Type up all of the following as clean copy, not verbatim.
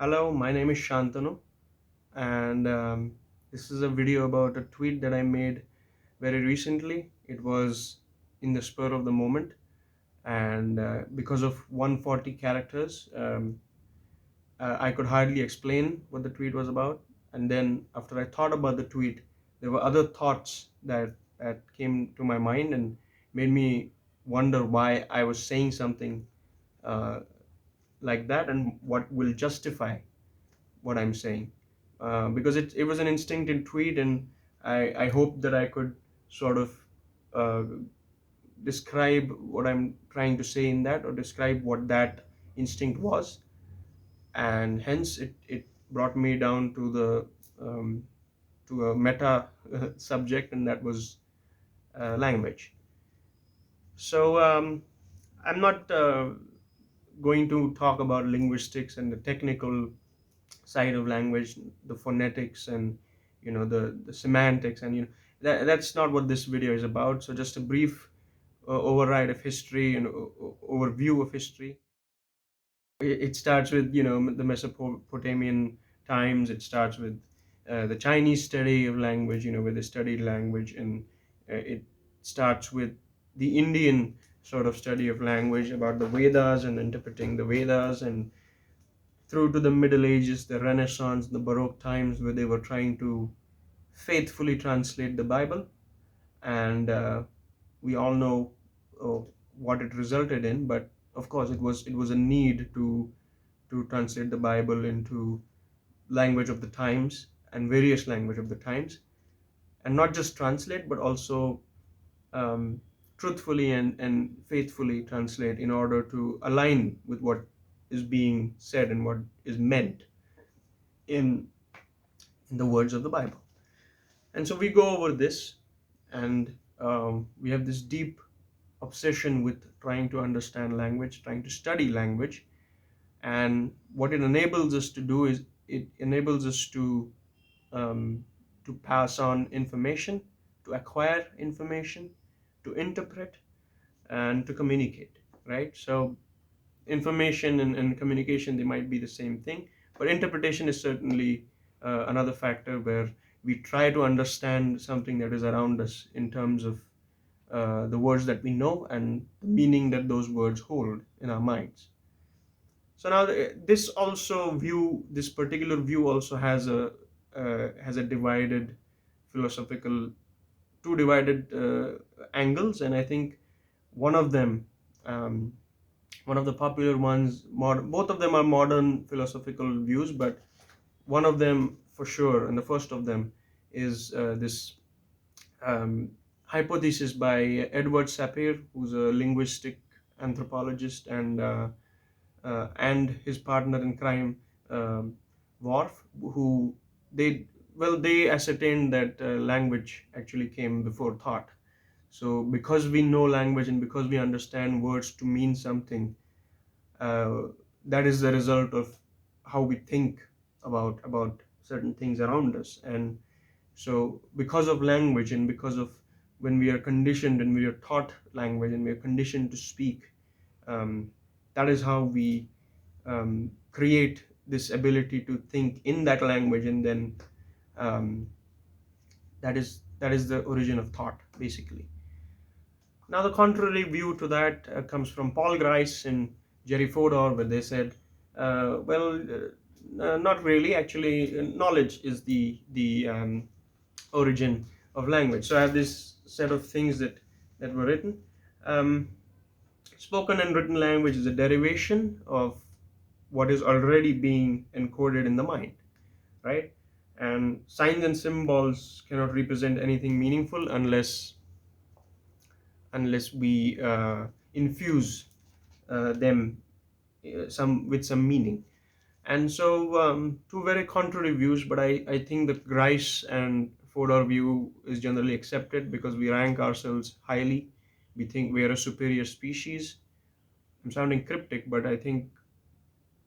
Hello, my name is Shantanu, and this is a video about a tweet that I made very recently. It was in the spur of the moment, and because of 140 characters, I could hardly explain what the tweet was about. And then, after I thought about the tweet, there were other thoughts that came to my mind and made me wonder why I was saying something uh, like that and what will justify what I'm saying, because it was an instinctive tweet, and I hope that I could sort of uh, describe what I'm trying to say in that, or describe what that instinct was, and hence it brought me down um, to a meta subject, and that was language. So I'm not going to talk about linguistics and the technical side of language, the phonetics and the semantics, and that's not what this video is about. So just a brief override of history and overview of history. It starts with the Mesopotamian times. It starts with the Chinese study of language, where they studied language, and it starts with the Indian sort of study of language about the Vedas and interpreting the Vedas, and through to the Middle Ages, the Renaissance, the Baroque times, where they were trying to faithfully translate the Bible. And we all know uh, what it resulted in. But of course, it was a need to translate the Bible into language of the times, and various language of the times, and not just translate, but also um, truthfully and faithfully translate in order to align with what is being said and what is meant in the words of the Bible. And so we go over this, and we have this deep obsession with trying to understand language, trying to study language. And what it enables us to do is it enables us um, to pass on information, to acquire information, to interpret, and to communicate, right? So information and communication, they might be the same thing, but interpretation is certainly another factor where we try to understand something that is around us in terms of the words that we know and the meaning that those words hold in our minds. So now this particular view also has a divided philosophical two divided angles, and I think one of them, um, one of the popular ones, both of them are modern philosophical views, but one of them for sure, and the first of them is this um, hypothesis by Edward Sapir, who's a linguistic anthropologist, and his partner in crime, um, Worf, who they ascertained that language actually came before thought. So because we know language and because we understand words to mean something, uh, that is the result of how we think about certain things around us. And so because of language, and because of when we are conditioned and we are taught language and we are conditioned to speak, um, that is how we create this ability to think in that language, and then um, that is the origin of thought, basically. Now, the contrary view to that comes from Paul Grice and Jerry Fodor, where they said, not really. Actually, knowledge is the origin of language. So I have this set of things that were written. Um, Spoken and written language is a derivation of what is already being encoded in the mind, right? And signs and symbols cannot represent anything meaningful unless we infuse them some meaning. And so two very contrary views, but I think the Grice and Fodor view is generally accepted because we rank ourselves highly. We think we are a superior species. I'm sounding cryptic, but I think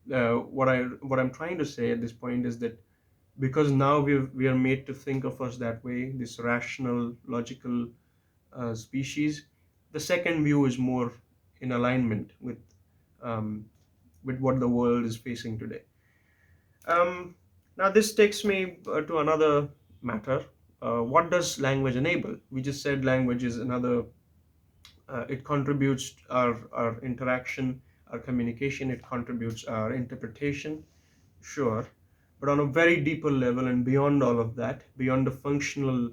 what I'm trying to say at this point is that because now we are made to think of us that way, this rational, logical species, the second view is more in alignment um, with what the world is facing today. Um, Now, this takes me to another matter. What does language enable? We just said language is another, it contributes our interaction, our communication, it contributes our interpretation, sure. But on a very deeper level and beyond all of that, beyond the functional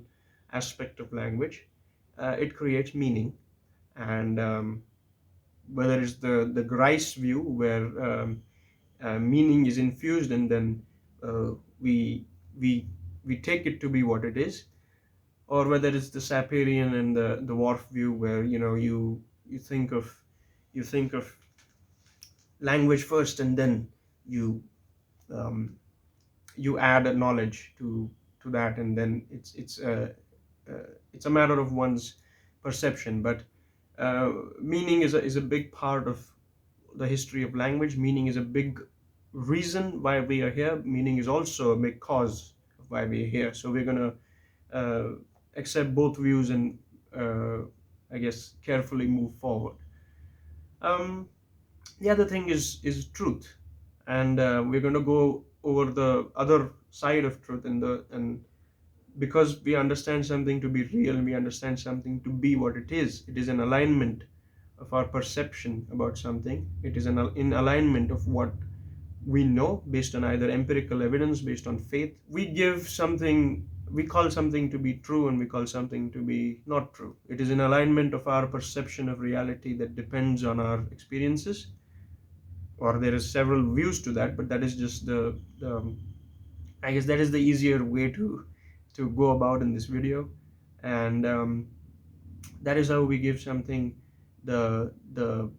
aspect of language, it creates meaning. And whether it's the Grice view, where meaning is infused and then uh, we we we take it to be what it is, or whether it's the Sapirian and the Worf view, where you think of you think of language first and then you um, you add a knowledge to that, and then it's a matter of one's perception. But meaning is a big part of the history of language. Meaning is a big reason why we are here. Meaning is also a big cause of why we are here. So we're going to accept both views and uh, I guess carefully move forward. Um, the other thing is truth, and we're going to go over the other side of truth, and because we understand something to be real, we understand something to be what it is. It is an alignment of our perception about something. It is in alignment of what we know based on either empirical evidence, based on faith. We call something to be true and we call something to be not true. It is an alignment of our perception of reality that depends on our experiences, or there is several views to that, but that is just the I guess that is the easier way to go about in this video. And that is how we give something the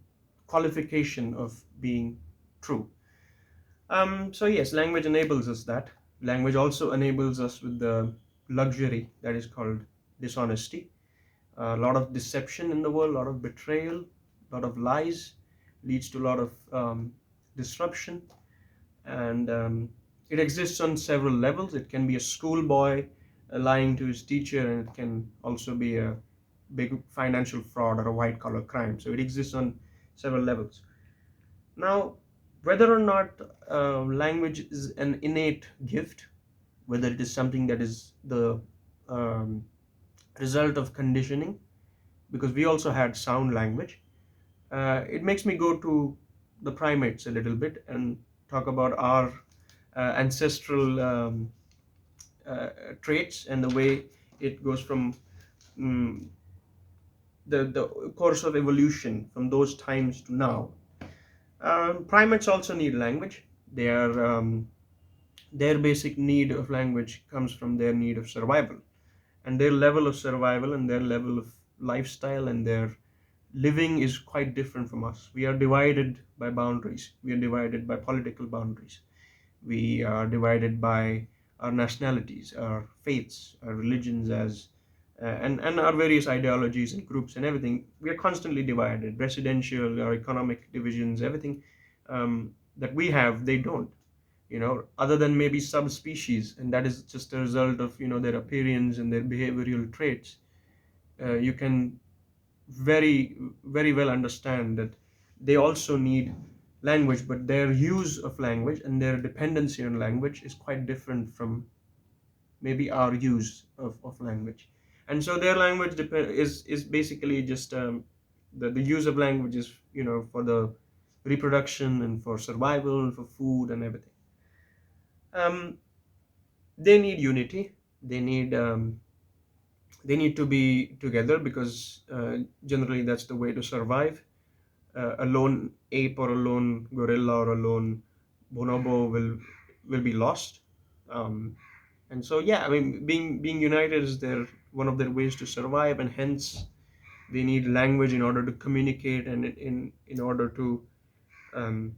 qualification of being true. So yes, language enables us that. Language also enables us with the luxury that is called dishonesty. A lot of deception in the world, a lot of betrayal, a lot of lies leads to a lot of disruption. And it exists on several levels. It can be a schoolboy lying to his teacher, and it can also be a big financial fraud or a white collar crime. So it exists on several levels. Now, whether or not language is an innate gift, whether it is something that is the um, result of conditioning, because we also had sound language, it makes me go to the primates a little bit and talk about our ancestral uh, traits and the way it goes from um, the course of evolution from those times to now. Primates also need language. Their basic need of language comes from their need of survival, and their level of survival and their level of lifestyle and their living is quite different from us. We are divided by boundaries. We are divided by political boundaries. We are divided by our nationalities, our faiths, our religions, and our various ideologies and groups and everything. We are constantly divided. Residential, our economic divisions, everything that we have, they don't. Other than maybe subspecies, and that is just a result of their appearance and their behavioral traits. You can very very well understand that they also need language, but their use of language and their dependency on language is quite different from maybe our use of language. And so their language is basically just the use of language is for the reproduction and for survival and for food and everything. um, they need unity. They need to be together, because generally that's the way to survive. A lone ape or a lone gorilla or a lone bonobo will be lost. And so yeah, I mean, being united is one of their ways to survive, and hence they need language in order to communicate, and in order um,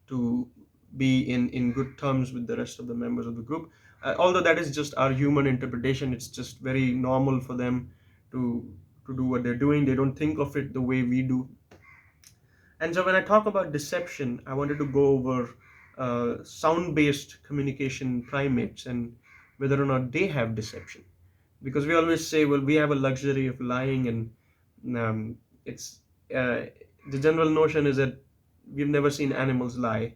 to be in good terms with the rest of the members of the group. Although that is just our human interpretation, it's just very normal for them to do what they're doing. They don't think of it the way we do. And so when I talk about deception, I wanted to go over sound-based communication primates and whether or not they have deception. Because we always say, well, we have a luxury of lying, and it's the general notion is that we've never seen animals lie,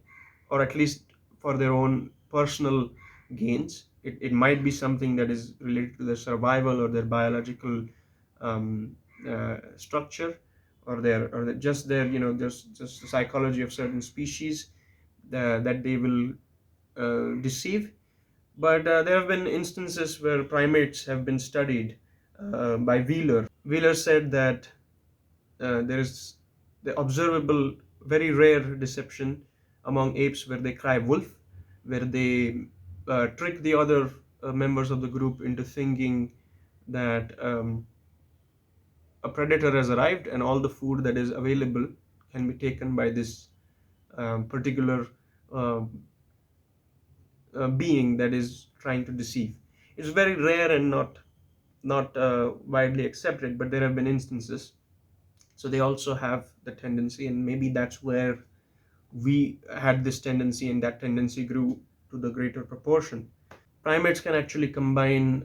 or at least for their own personal gains. It might be something that is related to their survival or their biological um, structure, or just their, just the psychology of certain species that they will deceive. But there have been instances where primates have been studied by Wheeler. Wheeler said that there is the observable, very rare deception among apes where they cry wolf, where they trick the other members of the group into thinking that a predator has arrived and all the food that is available can be taken by this particular uh, being that is trying to deceive. It's very rare and not widely accepted, but there have been instances. So they also have the tendency, and maybe that's where we had this tendency, and that tendency grew to the greater proportion. Primates can actually combine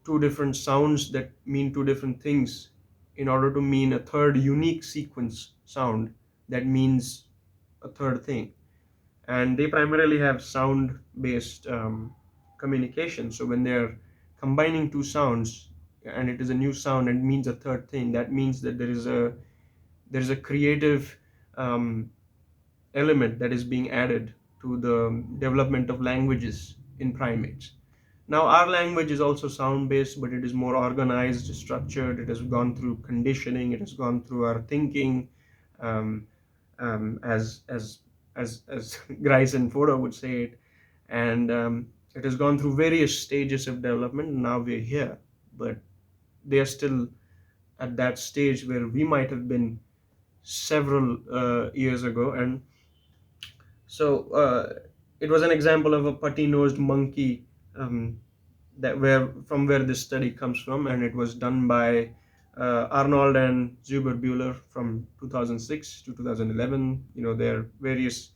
two different sounds that mean two different things in order to mean a third unique sequence sound that means a third thing. And they primarily have sound based communication. So when they're combining two sounds and it is a new sound and means a third thing, that means that there is a creative um, element that is being added to the development of languages in primates. Now, our language is also sound based, but it is more organized, structured. It has gone through conditioning. It has gone through our thinking, um, as Grice and Fodor would say it, and it has gone through various stages of development. And now we're here, but they are still at that stage where we might have been several years ago. And so it was an example of a putty-nosed monkey, where this study comes from, and it was done by Arnold and Zuber-Buehler from 2006 to 2011. Their various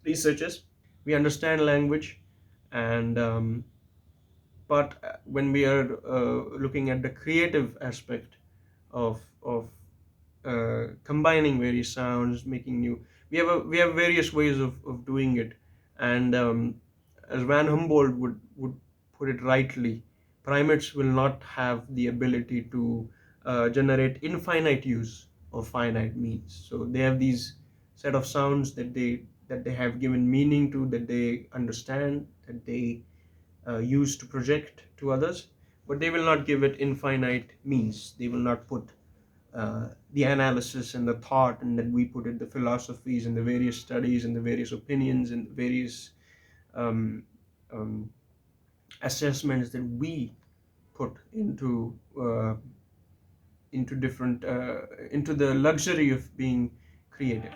researches. We understand language, and but when we are looking at the creative aspect of combining various sounds, making new. We have various ways of doing it, and as Van Humboldt would put it rightly, primates will not have the ability to generate infinite use of finite means. So they have these set of sounds that they have given meaning to, that they understand, that they use to project to others, but they will not give it infinite means. They will not put the analysis and the thought, and that we put it, the philosophies and the various studies and the various opinions and the various um, um, assessments that we put into different into the luxury of being creative.